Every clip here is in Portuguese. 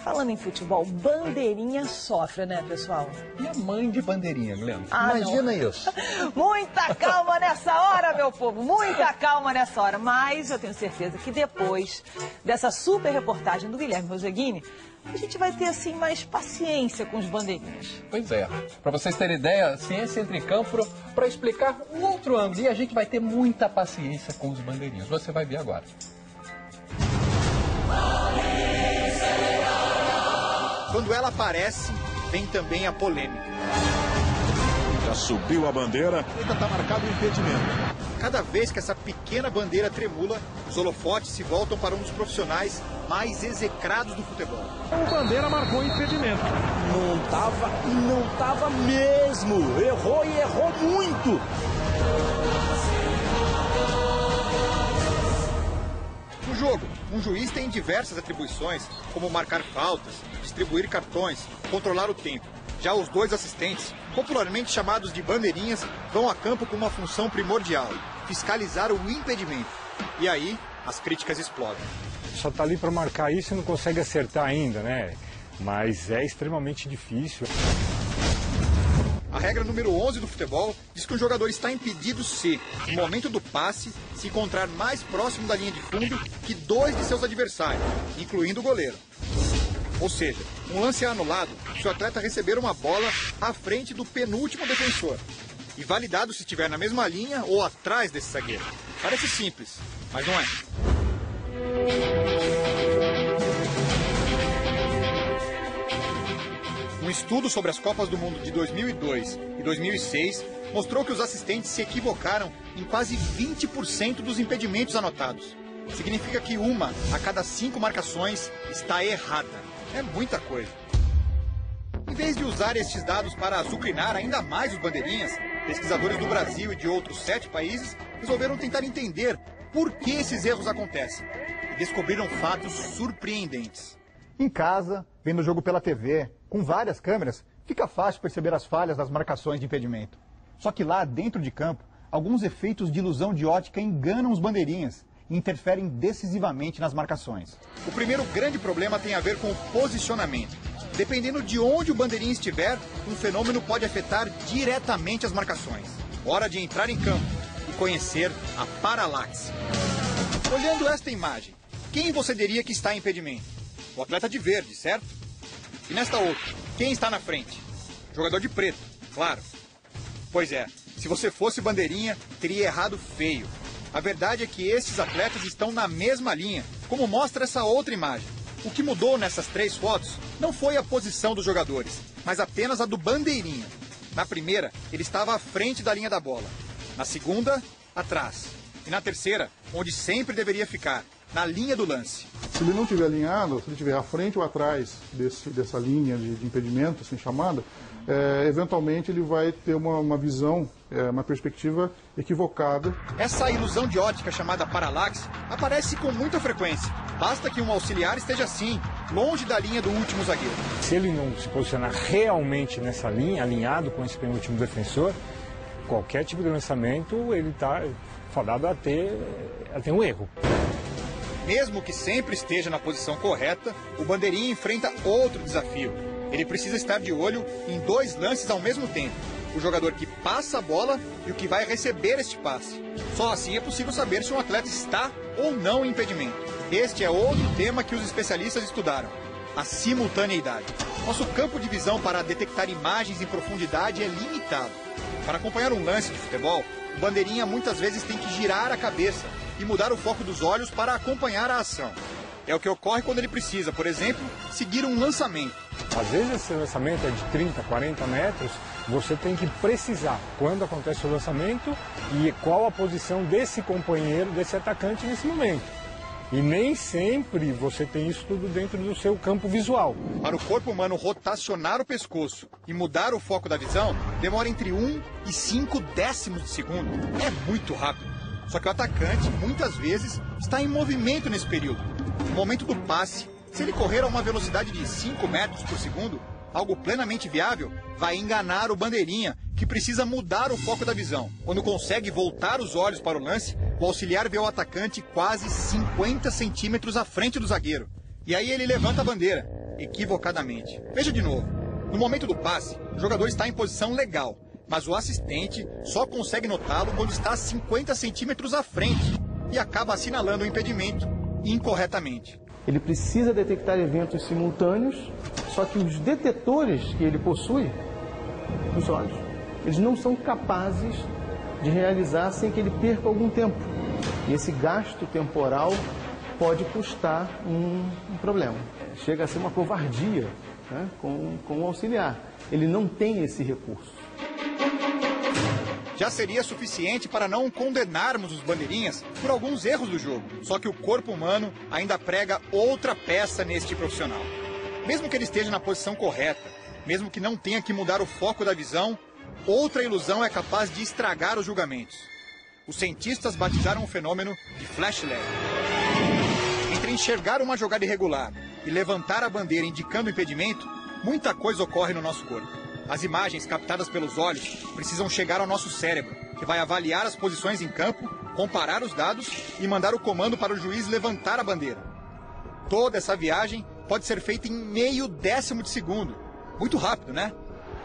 Falando em futebol, bandeirinha sofre, né, pessoal? E a mãe de bandeirinha, Glenn? Ah, imagina isso. Muita calma nessa hora, meu povo, muita calma nessa hora. Mas eu tenho certeza que depois dessa super reportagem do Guilherme Roseguini, a gente vai ter, assim, mais paciência com os bandeirinhas. Pois é. Para vocês terem ideia, a ciência entra em campo para explicar um outro ângulo. E a gente vai ter muita paciência com os bandeirinhas. Você vai ver agora. Quando ela aparece, vem também a polêmica. Já subiu a bandeira. Ainda está marcado o impedimento. Cada vez que essa pequena bandeira tremula, os holofotes se voltam para um dos profissionais mais execrados do futebol. O bandeira marcou o impedimento. Não tava mesmo. Errou e errou muito. No jogo, um juiz tem diversas atribuições, como marcar faltas, distribuir cartões, controlar o tempo. Já os dois assistentes, popularmente chamados de bandeirinhas, vão a campo com uma função primordial: fiscalizar o impedimento. E aí, as críticas explodem. Só está ali para marcar isso e não consegue acertar ainda, né? Mas é extremamente difícil. A regra número 11 do futebol diz que um jogador está impedido se, no momento do passe, se encontrar mais próximo da linha de fundo que dois de seus adversários, incluindo o goleiro. Ou seja, um lance é anulado se o atleta receber uma bola à frente do penúltimo defensor. E validado se estiver na mesma linha ou atrás desse zagueiro. Parece simples, mas não é. Um estudo sobre as Copas do Mundo de 2002 e 2006 mostrou que os assistentes se equivocaram em quase 20% dos impedimentos anotados. Significa que uma a cada 5 marcações está errada. É muita coisa. Em vez de usar estes dados para azucrinar ainda mais os bandeirinhas, pesquisadores do Brasil e de outros 7 países resolveram tentar entender por que esses erros acontecem e descobriram fatos surpreendentes. Em casa, vendo o jogo pela TV, com várias câmeras, fica fácil perceber as falhas das marcações de impedimento. Só que lá, dentro de campo, alguns efeitos de ilusão de ótica enganam os bandeirinhas e interferem decisivamente nas marcações. O primeiro grande problema tem a ver com o posicionamento. Dependendo de onde o bandeirinha estiver, um fenômeno pode afetar diretamente as marcações. Hora de entrar em campo e conhecer a paralaxe. Olhando esta imagem, quem você diria que está em impedimento? O atleta de verde, certo? E nesta outra, quem está na frente? O jogador de preto, claro. Pois é, se você fosse bandeirinha, teria errado feio. A verdade é que esses atletas estão na mesma linha, como mostra essa outra imagem. O que mudou nessas 3 fotos não foi a posição dos jogadores, mas apenas a do bandeirinha. Na primeira, ele estava à frente da linha da bola. Na segunda, atrás. E na terceira, onde sempre deveria ficar, na linha do lance. Se ele não estiver alinhado, se ele estiver à frente ou atrás dessa linha de impedimento, assim chamada, eventualmente ele vai ter uma visão, uma perspectiva equivocada. Essa ilusão de ótica chamada paralaxe aparece com muita frequência. Basta que um auxiliar esteja assim, longe da linha do último zagueiro. Se ele não se posicionar realmente nessa linha, alinhado com esse penúltimo defensor, qualquer tipo de lançamento ele está fadado a ter um erro. Mesmo que sempre esteja na posição correta, o bandeirinha enfrenta outro desafio. Ele precisa estar de olho em 2 lances ao mesmo tempo. O jogador que passa a bola e o que vai receber este passe. Só assim é possível saber se um atleta está ou não em impedimento. Este é outro tema que os especialistas estudaram: a simultaneidade. Nosso campo de visão para detectar imagens em profundidade é limitado. Para acompanhar um lance de futebol, o bandeirinha muitas vezes tem que girar a cabeça e mudar o foco dos olhos para acompanhar a ação. É o que ocorre quando ele precisa, por exemplo, seguir um lançamento. Às vezes esse lançamento é de 30, 40 metros, você tem que precisar quando acontece o lançamento e qual a posição desse companheiro, desse atacante nesse momento. E nem sempre você tem isso tudo dentro do seu campo visual. Para o corpo humano rotacionar o pescoço e mudar o foco da visão, demora entre 1 e 5 décimos de segundo. É muito rápido. Só que o atacante, muitas vezes, está em movimento nesse período. No momento do passe, se ele correr a uma velocidade de 5 metros por segundo, algo plenamente viável, vai enganar o bandeirinha, que precisa mudar o foco da visão. Quando consegue voltar os olhos para o lance, o auxiliar vê o atacante quase 50 centímetros à frente do zagueiro. E aí ele levanta a bandeira. equivocadamente. Veja de novo. No momento do passe, o jogador está em posição legal, mas o assistente só consegue notá-lo quando está 50 centímetros à frente e acaba assinalando o impedimento incorretamente. Ele precisa detectar eventos simultâneos, só que os detetores que ele possui, os olhos, eles não são capazes de realizar sem que ele perca algum tempo. E esse gasto temporal pode custar um problema. Chega a ser uma covardia, né, com o auxiliar. Ele não tem esse recurso. Já seria suficiente para não condenarmos os bandeirinhas por alguns erros do jogo. Só que o corpo humano ainda prega outra peça neste profissional. Mesmo que ele esteja na posição correta, mesmo que não tenha que mudar o foco da visão, outra ilusão é capaz de estragar os julgamentos. Os cientistas batizaram o fenômeno de flash lag. Entre enxergar uma jogada irregular e levantar a bandeira indicando o impedimento, muita coisa ocorre no nosso corpo. As imagens captadas pelos olhos precisam chegar ao nosso cérebro, que vai avaliar as posições em campo, comparar os dados e mandar o comando para o juiz levantar a bandeira. Toda essa viagem pode ser feita em meio décimo de segundo. Muito rápido, né?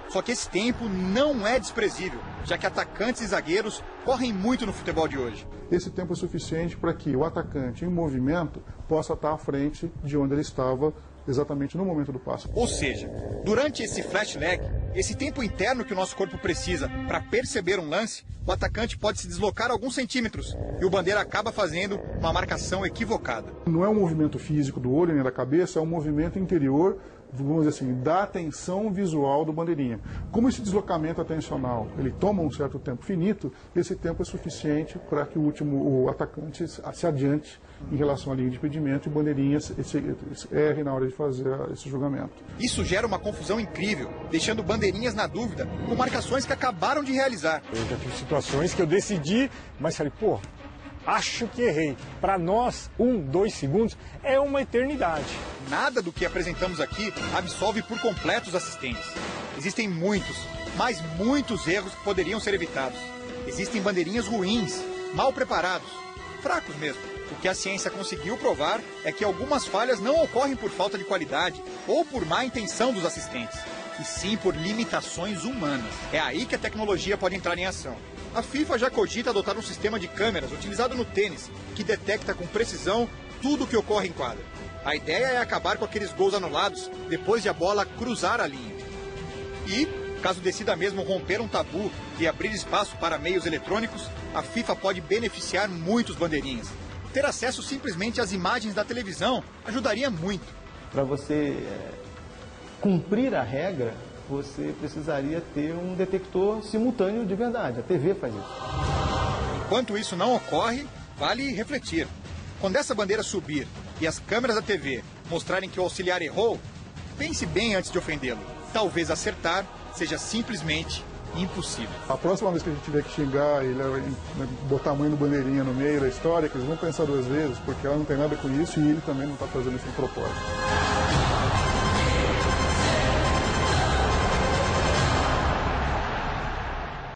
Só que esse tempo não é desprezível, já que atacantes e zagueiros correm muito no futebol de hoje. Esse tempo é suficiente para que o atacante em movimento possa estar à frente de onde ele estava exatamente no momento do passe. Ou seja, durante esse flash lag, esse tempo interno que o nosso corpo precisa para perceber um lance, o atacante pode se deslocar alguns centímetros e o bandeira acaba fazendo uma marcação equivocada. Não é um movimento físico do olho nem da cabeça, é um movimento interior, vamos dizer assim, da atenção visual do bandeirinha. Como esse deslocamento atencional ele toma um certo tempo finito, esse tempo é suficiente para que o atacante se adiante em relação à linha de impedimento e o bandeirinha erre na hora de fazer esse julgamento. Isso gera uma confusão incrível, deixando bandeirinhas na dúvida com marcações que acabaram de realizar. Eu já tive situações que eu decidi, mas falei, pô, acho que errei. Para nós, 1, 2 segundos é uma eternidade. Nada do que apresentamos aqui absolve por completo os assistentes. Existem muitos, mas muitos erros que poderiam ser evitados. Existem bandeirinhas ruins, mal preparados, fracos mesmo. O que a ciência conseguiu provar é que algumas falhas não ocorrem por falta de qualidade ou por má intenção dos assistentes, e sim por limitações humanas. É aí que a tecnologia pode entrar em ação. A FIFA já cogita adotar um sistema de câmeras utilizado no tênis, que detecta com precisão tudo o que ocorre em quadra. A ideia é acabar com aqueles gols anulados depois de a bola cruzar a linha. E, caso decida mesmo romper um tabu e abrir espaço para meios eletrônicos, a FIFA pode beneficiar muitos bandeirinhas. Ter acesso simplesmente às imagens da televisão ajudaria muito. Para você cumprir a regra, você precisaria ter um detector simultâneo de verdade. A TV faz isso. Enquanto isso não ocorre, vale refletir. Quando essa bandeira subir e as câmeras da TV mostrarem que o auxiliar errou, pense bem antes de ofendê-lo. Talvez acertar seja simplesmente impossível. A próxima vez que a gente tiver que xingar e botar a mãe do bandeirinha no meio da história, que eles vão pensar duas vezes, porque ela não tem nada com isso e ele também não está fazendo isso de propósito.